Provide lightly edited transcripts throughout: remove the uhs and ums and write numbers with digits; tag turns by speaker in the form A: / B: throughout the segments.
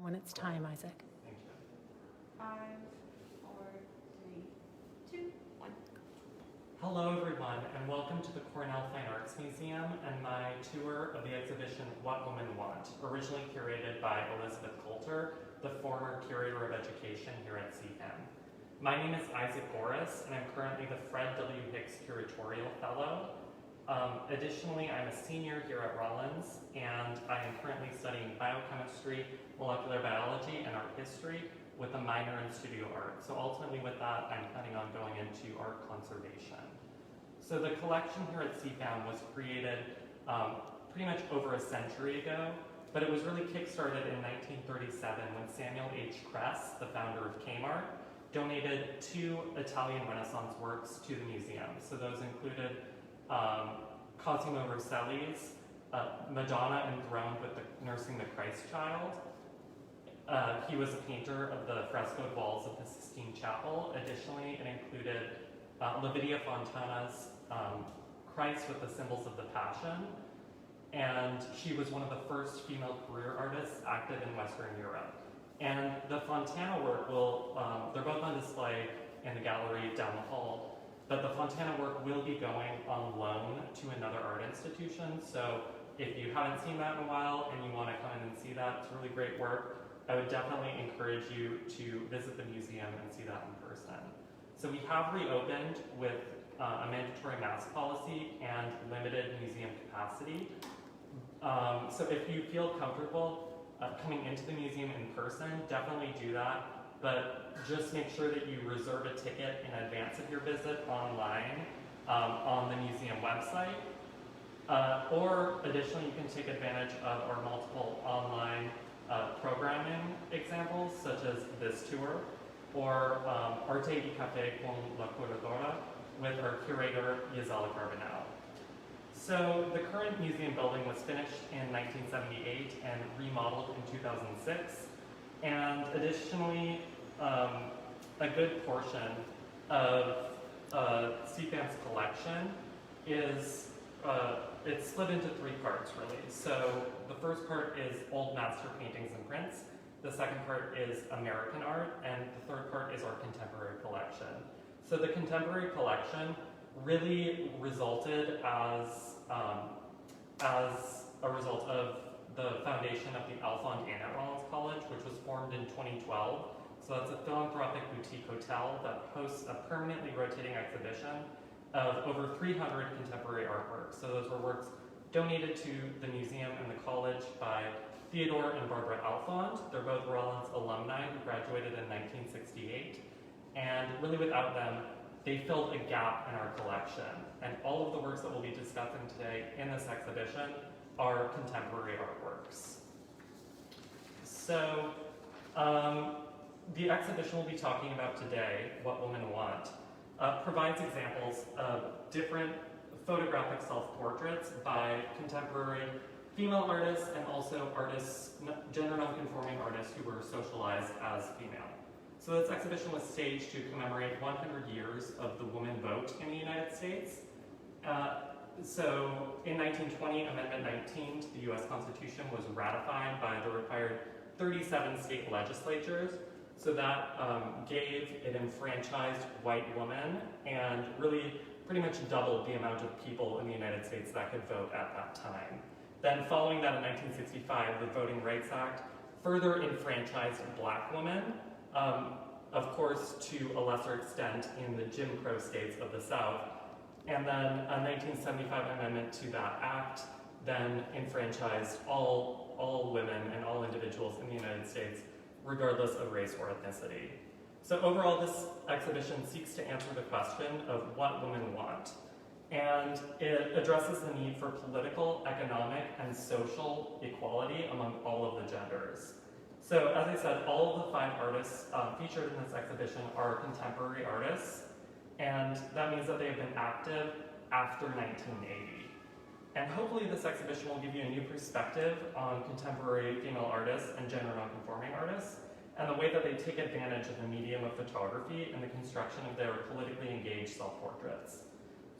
A: When it's time, Isaac.
B: Thank you.
C: 5, 4, 3, 2, 1.
B: Hello everyone, and welcome to the Cornell Fine Arts Museum and my tour of the exhibition What Women Want, originally curated by Elizabeth Coulter, the former Curator of Education here at CFAM. My name is Isaac Gorres, and I'm currently the Fred W. Hicks Curatorial Fellow. Additionally, I'm a senior here at Rollins, and I am currently studying biochemistry, molecular biology, and art history with a minor in studio art. So ultimately with that, I'm planning on going into art conservation. So the collection here at CFAM was created pretty much over a century ago, but it was really kickstarted in 1937 when Samuel H. Kress, the founder of Kmart, donated 2 Italian Renaissance works to the museum. So those included Cosimo Rosselli's Madonna enthroned with nursing the Christ child. He was a painter of the frescoed walls of the Sistine Chapel. Additionally, it included Lividia Fontana's Christ with the Symbols of the Passion, and she was one of the first female career artists active in Western Europe. And the Fontana work they're both on display in the gallery down the hall, but the Fontana work will be going on loan to another art institution. So if you haven't seen that in a while and you want to come in and see that, it's really great work. I would definitely encourage you to visit the museum and see that in person. So we have reopened with a mandatory mask policy and limited museum capacity. So if you feel comfortable coming into the museum in person, definitely do that. But just make sure that you reserve a ticket in advance of your visit online on the museum website. Or additionally, you can take advantage of our multiple online programming examples, such as this tour, or Arte y Café con la Curadora with our curator, Gisela Carbonell. So the current museum building was finished in 1978 and remodeled in 2006. And additionally, a good portion of CFAM's collection is it's split into 3 parts, really. So the first part is old master paintings and prints. The second part is American art, and the third part is our contemporary collection. So the contemporary collection really resulted as a result of the foundation of the Alpha and Anna Rollins College, which was formed in 2012. So that's a philanthropic boutique hotel that hosts a permanently rotating exhibition of over 300 contemporary artworks. So those were works donated to the museum and the college by Theodore and Barbara Alphond. They're both Rollins alumni who graduated in 1968. And really without them, they filled a gap in our collection. And all of the works that we'll be discussing today in this exhibition are contemporary artworks. So the exhibition we'll be talking about today, What Women Want, provides examples of different photographic self-portraits by contemporary female artists and also artists, gender non-conforming artists who were socialized as female. So this exhibition was staged to commemorate 100 years of the woman vote in the United States. So in 1920, Amendment 19 to the US Constitution was ratified by the required 37 state legislatures. So that it enfranchised white women and really pretty much doubled the amount of people in the United States that could vote at that time. Then following that in 1965, the Voting Rights Act further enfranchised black women, of course to a lesser extent in the Jim Crow states of the South. And then a 1975 amendment to that act then enfranchised all women and all individuals in the United States, regardless of race or ethnicity. So overall, this exhibition seeks to answer the question of what women want. And it addresses the need for political, economic, and social equality among all of the genders. So as I said, all of the 5 artists featured in this exhibition are contemporary artists, and that means that they have been active after 1980. And hopefully this exhibition will give you a new perspective on contemporary female artists and gender non-conforming artists, and the way that they take advantage of the medium of photography in the construction of their politically engaged self-portraits.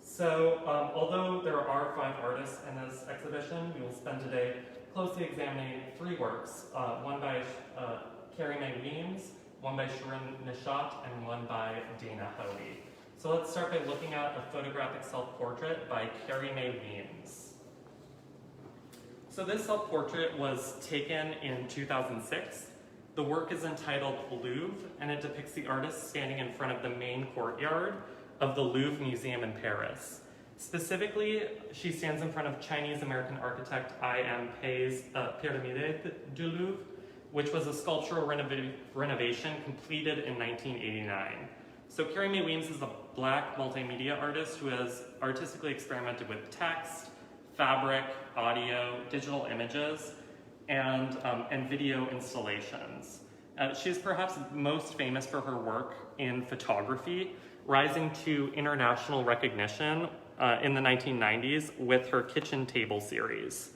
B: So although there are 5 artists in this exhibition, we will spend today closely examining 3 works, one by Carrie Mae Weems, one by Shirin Nishat, and one by Dana Hoey. So let's start by looking at a photographic self-portrait by Carrie Mae Weems. So this self-portrait was taken in 2006. The work is entitled Louvre, and it depicts the artist standing in front of the main courtyard of the Louvre Museum in Paris. Specifically, she stands in front of Chinese-American architect I.M. Pei's Pyramide du Louvre, which was a sculptural renovation completed in 1989. So Carrie Mae Weems is a Black multimedia artist who has artistically experimented with text, fabric, audio, digital images, and video installations. She is perhaps most famous for her work in photography, rising to international recognition in the 1990s with her kitchen table series.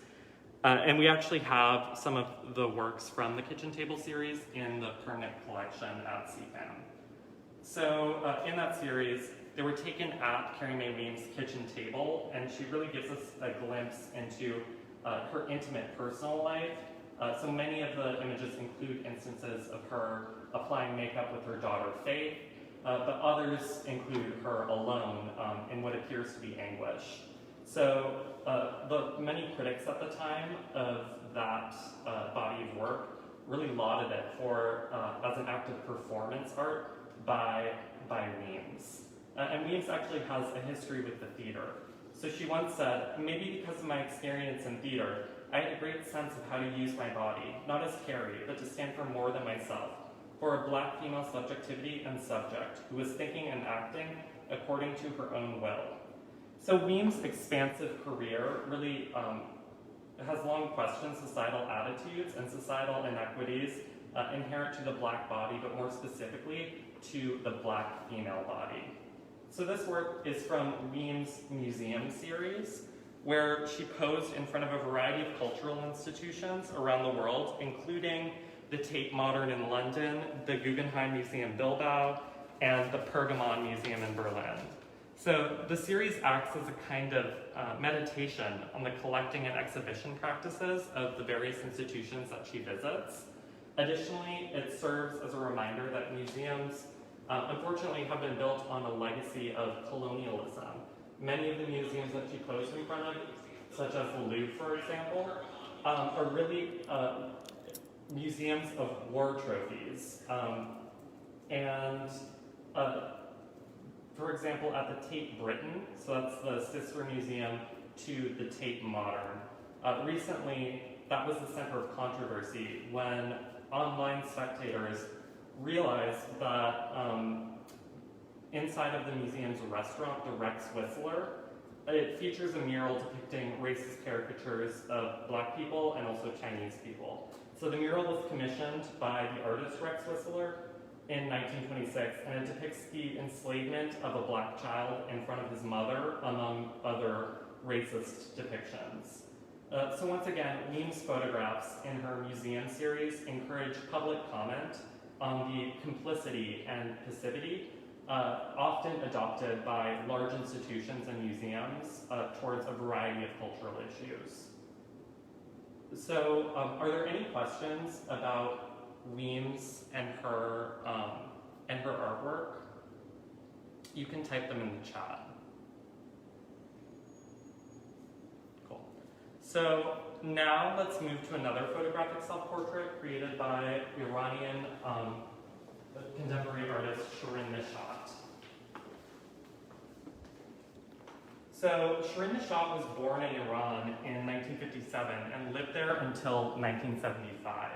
B: And we actually have some of the works from the kitchen table series in the permanent collection at CFAM. So in that series, they were taken at Carrie Mae Weems' kitchen table, and she really gives us a glimpse into her intimate personal life. So many of the images include instances of her applying makeup with her daughter Faith, but others include her alone in what appears to be anguish. So the many critics at the time of that body of work really lauded it for as an act of performance art by Weems. And Weems actually has a history with the theater. So she once said, "Maybe because of my experience in theater, I had a great sense of how to use my body, not as Carrie, but to stand for more than myself, for a Black female subjectivity and subject who was thinking and acting according to her own will." So Weems' expansive career really has long questioned societal attitudes and societal inequities inherent to the Black body, but more specifically to the Black female body. So this work is from Weems' museum series, where she posed in front of a variety of cultural institutions around the world, including the Tate Modern in London, the Guggenheim Museum Bilbao, and the Pergamon Museum in Berlin. So the series acts as a kind of meditation on the collecting and exhibition practices of the various institutions that she visits. Additionally, it serves as a reminder that museums unfortunately have been built on a legacy of colonialism. Many of the museums that she posed in front of, such as the Louvre, for example, are really museums of war trophies. For example, at the Tate Britain, so that's the sister museum to the Tate Modern, recently that was the center of controversy when online spectators realized that inside of the museum's restaurant, the Rex Whistler, it features a mural depicting racist caricatures of Black people and also Chinese people. So the mural was commissioned by the artist Rex Whistler in 1926, and it depicts the enslavement of a Black child in front of his mother, among other racist depictions. So once again, Weems' photographs in her museum series encourage public comment on the complicity and passivity often adopted by large institutions and museums towards a variety of cultural issues. So are there any questions about Weems and her artwork? You can type them in the chat. Cool. So now let's move to another photographic self-portrait created by Iranian contemporary artist Shirin Nishat. So Shirin Nishat was born in Iran in 1957 and lived there until 1975.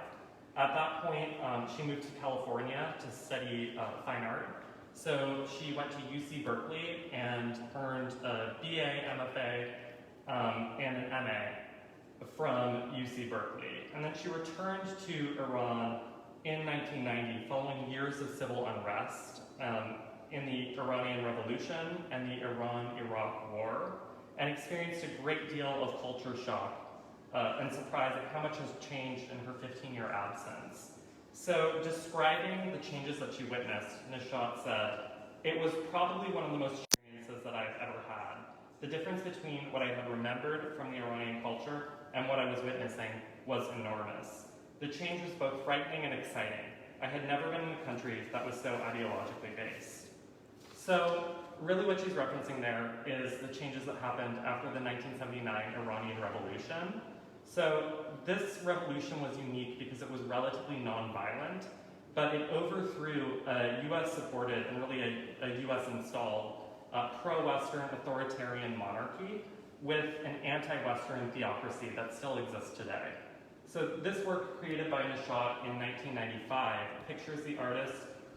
B: At that point, she moved to California to study fine art. So she went to UC Berkeley and earned a BA, MFA, and an MA from UC Berkeley. And then she returned to Iran in 1990 following years of civil unrest in the Iranian Revolution and the Iran-Iraq War, and experienced a great deal of culture shock and surprise at how much has changed in her 15-year absence. So describing the changes that she witnessed, Nishat said, "It was probably one of the most experiences that I've ever had. The difference between what I had remembered from the Iranian culture and what I was witnessing was enormous. The change was both frightening and exciting. I had never been in a country that was so ideologically based. So really what she's referencing there is the changes that happened after the 1979 Iranian Revolution. So this revolution was unique because it was relatively nonviolent, but it overthrew a US-supported and really a US-installed pro-Western authoritarian monarchy with an anti-Western theocracy that still exists today. So this work, created by Nishat in 1995, pictures the artist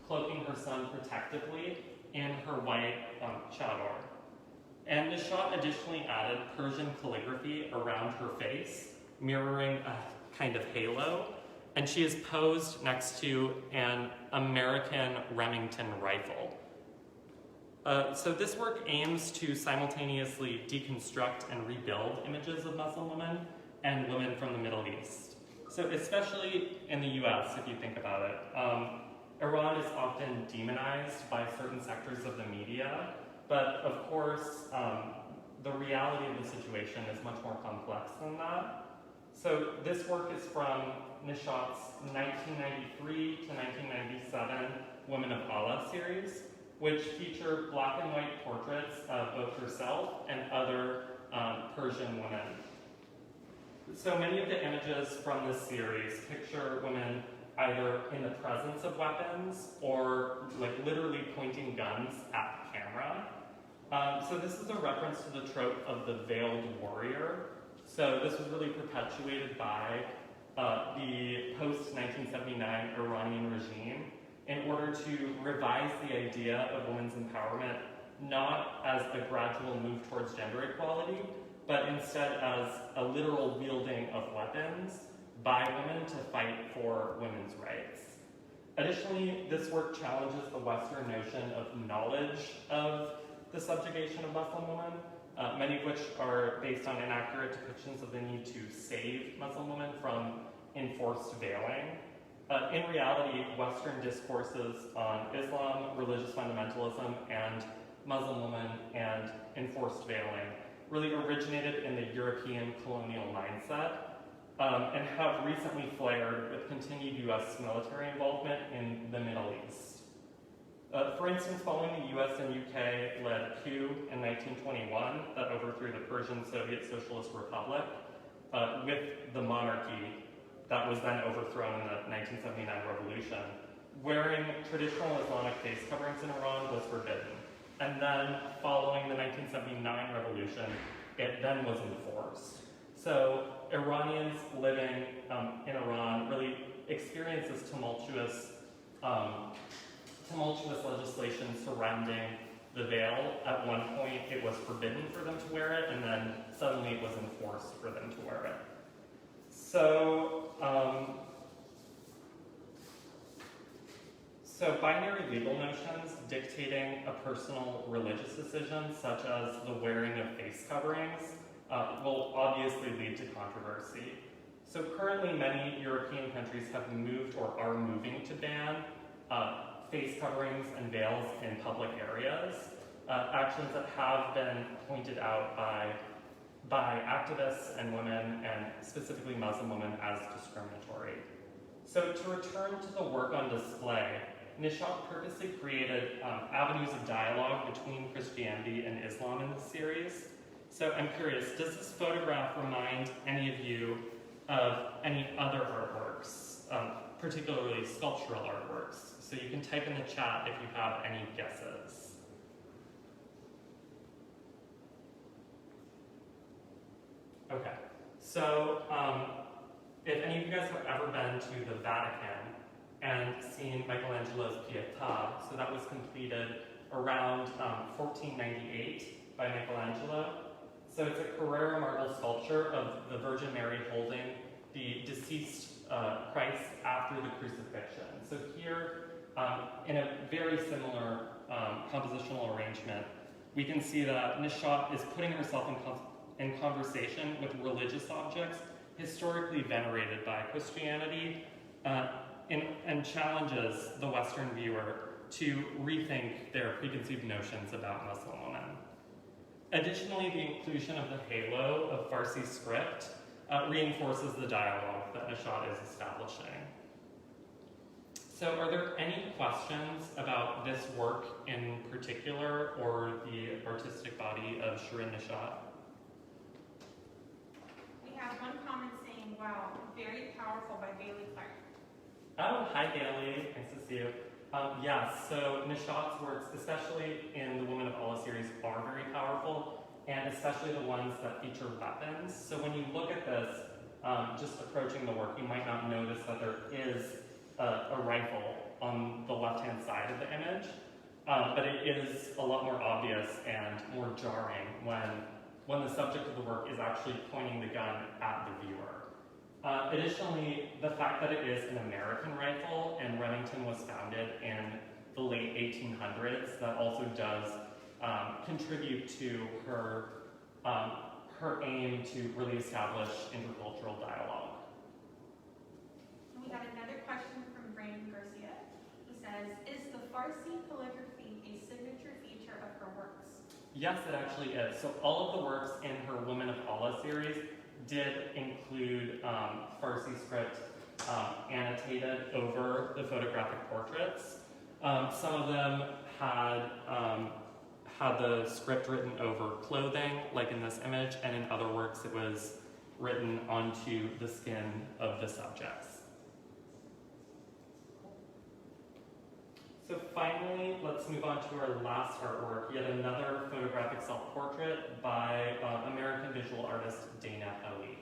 B: cloaking her son protectively in her white chador. And Nishat additionally added Persian calligraphy around her face, mirroring a kind of halo, and she is posed next to an American Remington rifle. So this work aims to simultaneously deconstruct and rebuild images of Muslim women and women from the Middle East. So especially in the US, if you think about it, Iran is often demonized by certain sectors of the media, but of course, the reality of the situation is much more complex than that. So this work is from Nishat's 1993 to 1997 Women of Allah series, which feature black and white portraits of both herself and other Persian women. So many of the images from this series picture women either in the presence of weapons or like literally pointing guns at the camera. So this is a reference to the trope of the veiled warrior. So this was really perpetuated by the post-1979 Iranian regime in order to revise the idea of women's empowerment, not as a gradual move towards gender equality, but instead as a literal wielding of weapons by women to fight for women's rights. Additionally, this work challenges the Western notion of knowledge of the subjugation of Muslim women, many of which are based on inaccurate depictions of the need to save Muslim women from enforced veiling. In reality, Western discourses on Islam, religious fundamentalism, and Muslim women and enforced veiling really originated in the European colonial mindset and have recently flared with continued US military involvement in the Middle East. For instance, following the US and UK-led coup in 1921 that overthrew the Persian Soviet Socialist Republic with the monarchy that was then overthrown in the 1979 revolution, wearing traditional Islamic face coverings in Iran was forbidden. And then following the 1979 revolution, it then was enforced. So Iranians living in Iran really experienced this tumultuous legislation surrounding the veil. At one point, it was forbidden for them to wear it, and then suddenly it was enforced for them to wear it. So binary legal notions dictating a personal religious decision, such as the wearing of face coverings, will obviously lead to controversy. So currently many European countries have moved or are moving to ban face coverings and veils in public areas, actions that have been pointed out by activists and women, and specifically Muslim women, as discriminatory. So to return to the work on display, Nishat purposely created avenues of dialogue between Christianity and Islam in this series. So I'm curious, does this photograph remind any of you of any other artworks, particularly sculptural artworks? So you can type in the chat if you have any guesses. Okay, so if any of you guys have ever been to the Vatican and seen Michelangelo's Pietà, so that was completed around 1498 by Michelangelo. So it's a Carrara marble sculpture of the Virgin Mary holding the deceased Christ after the crucifixion. So here, in a very similar compositional arrangement, we can see that Nishat is putting herself in conversation with religious objects historically venerated by Christianity, and challenges the Western viewer to rethink their preconceived notions about Muslim women. Additionally, the inclusion of the halo of Farsi script reinforces the dialogue dialogue that Nishat is establishing. So are there any questions about this work in particular or the artistic body of Shirin Nishat?
C: We have one comment saying, wow, very powerful by Bailey Clark.
B: Oh, hi Bailey, nice to see you. Yes, so Nishat's works, especially in the Woman of Allah series, are very powerful, and especially the ones that feature weapons. So when you look at this, just approaching the work, you might not notice that there is a rifle on the left-hand side of the image, but it is a lot more obvious and more jarring when the subject of the work is actually pointing the gun at the viewer. Additionally, the fact that it is an American rifle and Remington was founded in the late 1800s, that also does contribute to her aim to really establish intercultural dialogue.
C: And we got another question from Brandon Garcia. He says, is the Farsi calligraphy a signature feature of her works?
B: Yes, it actually is. So all of the works in her Women of Allah series did include Farsi script annotated over the photographic portraits. Some of them had the script written over clothing, like in this image, and in other works it was written onto the skin of the subjects. So finally, let's move on to our last artwork, yet another photographic self-portrait by American visual artist Dana Hoey.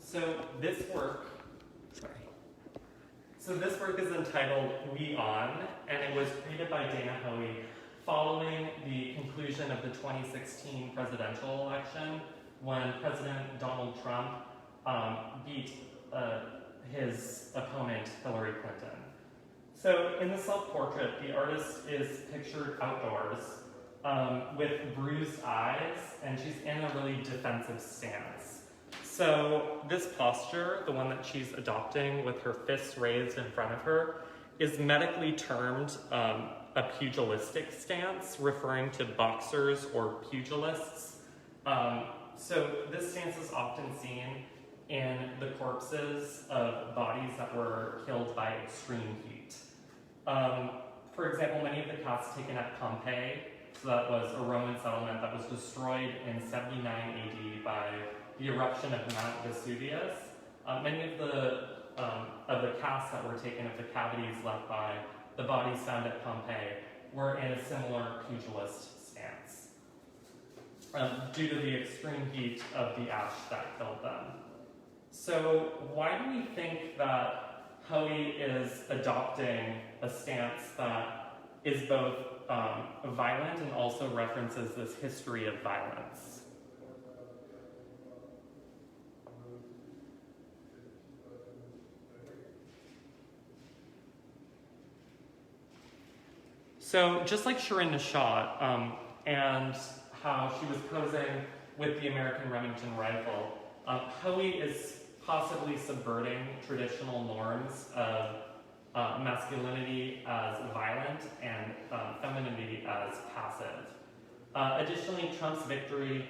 B: So this work is entitled We On, and it was created by Dana Hoey following the conclusion of the 2016 presidential election, when President Donald Trump beat his opponent, Hillary Clinton. So in the self-portrait, the artist is pictured outdoors with bruised eyes, and she's in a really defensive stance. So this posture, the one that she's adopting with her fists raised in front of her, is medically termed a pugilistic stance, referring to boxers or pugilists. So this stance is often seen in the corpses of bodies that were killed by extreme heat. For example, many of the casts taken at Pompeii, so that was a Roman settlement that was destroyed in 79 AD by the eruption of Mount Vesuvius. Many of the casts that were taken of the cavities left by the bodies found at Pompeii were in a similar pugilist stance due to the extreme heat of the ash that killed them. So why do we think that Hoey is adopting a stance that is both violent and also references this history of violence? So just like Shirin Nishat and how she was posing with the American Remington rifle, Hoey is possibly subverting traditional norms of masculinity as violent and femininity as passive. Additionally, Trump's victory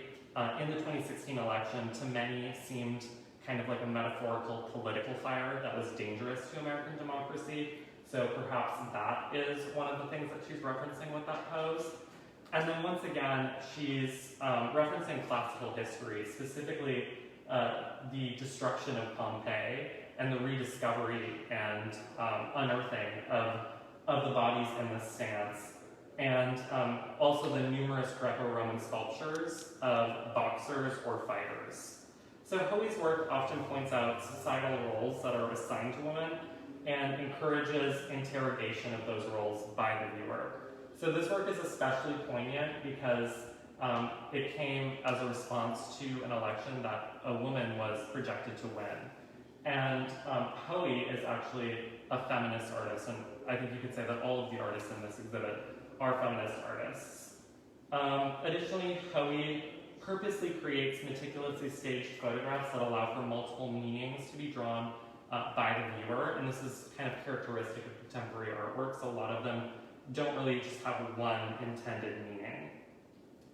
B: in the 2016 election to many seemed kind of like a metaphorical political fire that was dangerous to American democracy. So perhaps that is one of the things that she's referencing with that pose. And then once again, she's referencing classical history, specifically the destruction of Pompeii and the rediscovery and unearthing of the bodies in this stance. And also the numerous Greco-Roman sculptures of boxers or fighters. So Hoey's work often points out societal roles that are assigned to women and encourages interrogation of those roles by the viewer. So this work is especially poignant because it came as a response to an election that a woman was projected to win. And Hoey is actually a feminist artist, and I think you could say that all of the artists in this exhibit are feminist artists. Additionally, Hoey purposely creates meticulously staged photographs that allow for multiple meanings to be drawn by the viewer, and this is kind of characteristic of contemporary artworks. A lot of them don't really just have one intended meaning.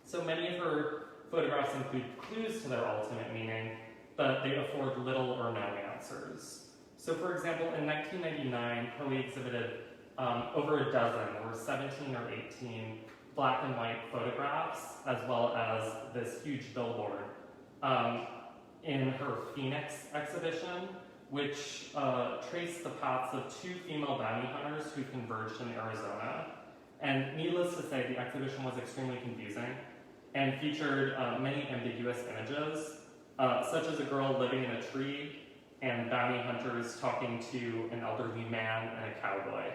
B: So many of her photographs include clues to their ultimate meaning, but they afford little or no answers. So for example, in 1999, Hoey exhibited over a dozen, there were 17 or 18 black and white photographs, as well as this huge billboard in her Phoenix exhibition, which traced the paths of two female bounty hunters who converged in Arizona. And needless to say, the exhibition was extremely confusing and featured many ambiguous images, such as a girl living in a tree and bounty hunters talking to an elderly man and a cowboy.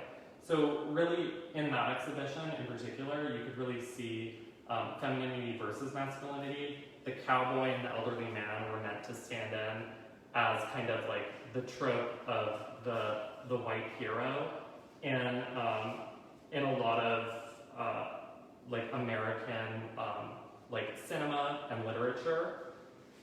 B: So really, in that exhibition in particular, you could really see femininity versus masculinity. The cowboy and the elderly man were meant to stand in as kind of like the trope of the white hero in a lot of like American like cinema and literature.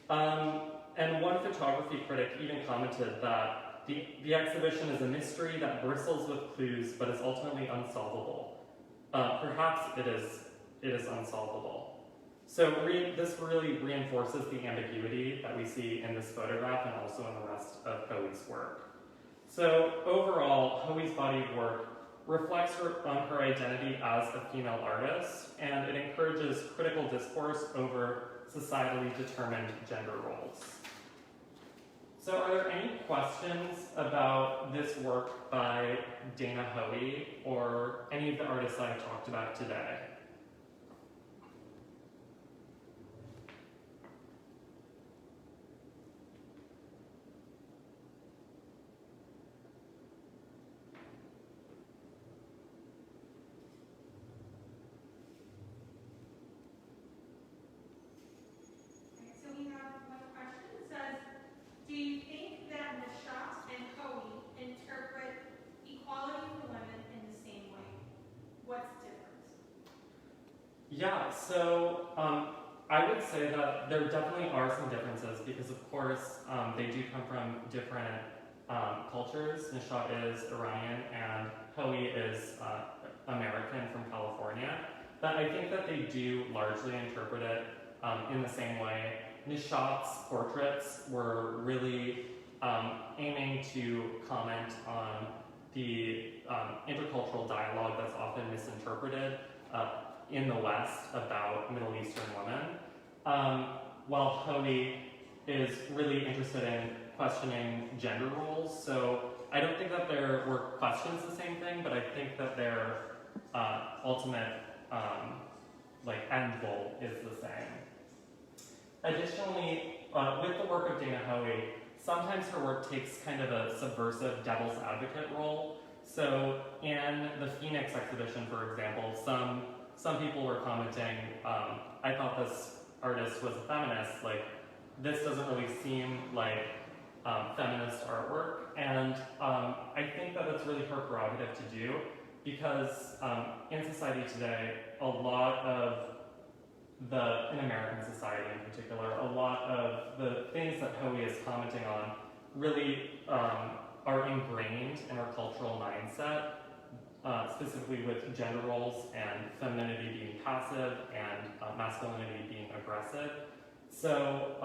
B: And one photography critic even commented that the exhibition is a mystery that bristles with clues but is ultimately unsolvable. Perhaps it is unsolvable. So this really reinforces the ambiguity that we see in this photograph and also in the rest of Hoey's work. So overall, Hoey's body of work reflects on her identity as a female artist, and it encourages critical discourse over societally determined gender roles. So are there any questions about this work by Dana Hoey or any of the artists I've talked about today?
C: Do you think that Nishat and Hoey interpret equality for women in the same way? What's different?
B: Yeah, so I would say that there definitely are some differences because, of course, they do come from different cultures. Nishat is Iranian and Hoey is American from California. But I think that they do largely interpret it in the same way. Nishat's portraits were really aiming to comment on the intercultural dialogue that's often misinterpreted in the West about Middle Eastern women, while Hoey is really interested in questioning gender roles. So I don't think that their work questions the same thing, but I think that their ultimate end goal is the same. Additionally, with the work of Dana Hoey, sometimes her work takes kind of a subversive devil's advocate role. So in the Phoenix exhibition, for example, some people were commenting, I thought this artist was a feminist, like this doesn't really seem like feminist artwork. And I think that it's really her prerogative to do because in society today, a lot of in American society in particular, a lot of the things that Hoey is commenting on really are ingrained in our cultural mindset, specifically with gender roles and femininity being passive and masculinity being aggressive. So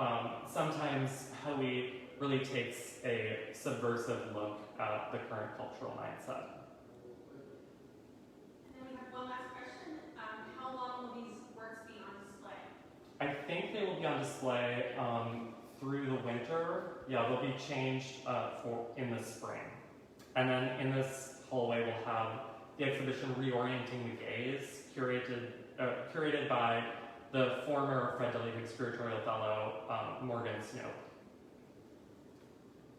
B: sometimes Hoey really takes a subversive look at the current cultural mindset.
C: And then we have one last question. How long will these works be on display?
B: I think they will be on display through the winter. Yeah, they'll be changed in the spring. And then in this hallway we'll have the exhibition Reorienting the Gaze, curated by the former Fred W. Hicks Curatorial Fellow, Morgan Snow.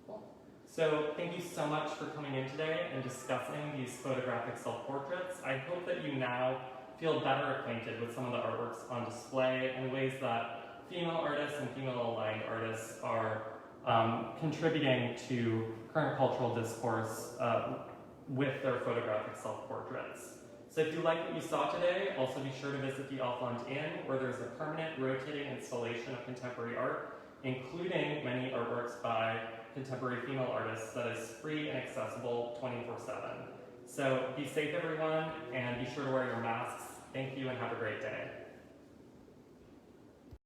B: Cool. So thank you so much for coming in today and discussing these photographic self-portraits. I hope that you now feel better acquainted with some of the artworks on display and ways that female artists and female-aligned artists are contributing to current cultural discourse with their photographic self-portraits. So if you like what you saw today, also be sure to visit the Alfond Inn, where there's a permanent rotating installation of contemporary art, including many artworks by contemporary female artists that is free and accessible 24/7. So be safe, everyone, and be sure to wear your masks. Thank you and have a great day.